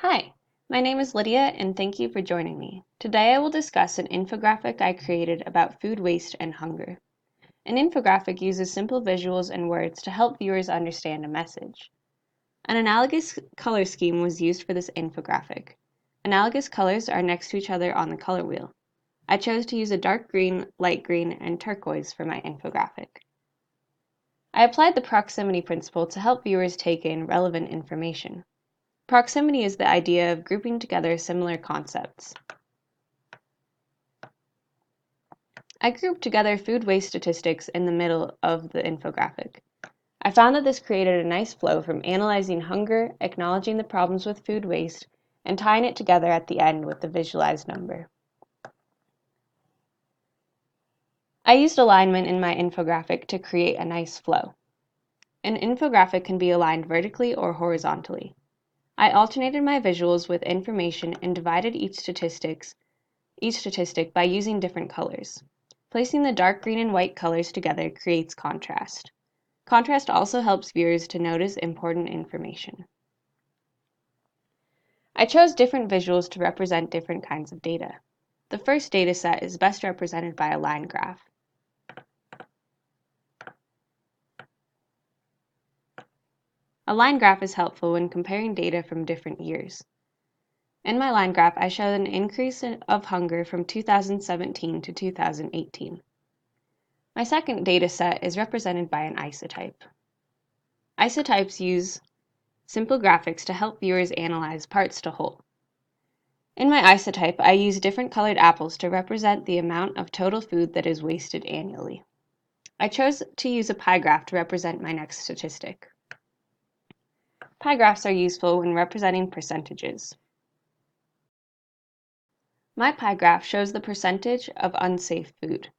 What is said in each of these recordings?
Hi, my name is Lydia and thank you for joining me. Today I will discuss an infographic I created about food waste and hunger. An infographic uses simple visuals and words to help viewers understand a message. An analogous color scheme was used for this infographic. Analogous colors are next to each other on the color wheel. I chose to use a dark green, light green, and turquoise for my infographic. I applied the proximity principle to help viewers take in relevant information. Proximity is the idea of grouping together similar concepts. I grouped together food waste statistics in the middle of the infographic. I found that this created a nice flow from analyzing hunger, acknowledging the problems with food waste, and tying it together at the end with the visualized number. I used alignment in my infographic to create a nice flow. An infographic can be aligned vertically or horizontally. I alternated my visuals with information and divided each statistic by using different colors. Placing the dark green and white colors together creates contrast. Contrast also helps viewers to notice important information. I chose different visuals to represent different kinds of data. The first data set is best represented by a line graph. A line graph is helpful when comparing data from different years. In my line graph, I showed an increase of hunger from 2017 to 2018. My second data set is represented by an isotype. Isotypes use simple graphics to help viewers analyze parts to whole. In my isotype, I use different colored apples to represent the amount of total food that is wasted annually. I chose to use a pie graph to represent my next statistic. Pie graphs are useful when representing percentages. My pie graph shows the percentage of unsafe food.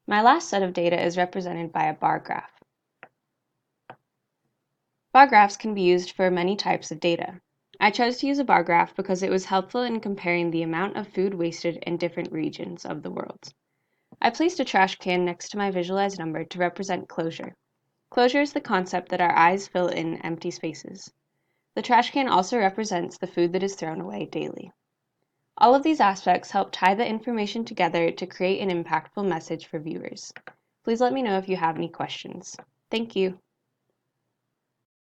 My last set of data is represented by a bar graph. Bar graphs can be used for many types of data. I chose to use a bar graph because it was helpful in comparing the amount of food wasted in different regions of the world. I placed a trash can next to my visualized number to represent closure. Closure is the concept that our eyes fill in empty spaces. The trash can also represents the food that is thrown away daily. All of these aspects help tie the information together to create an impactful message for viewers. Please let me know if you have any questions. Thank you.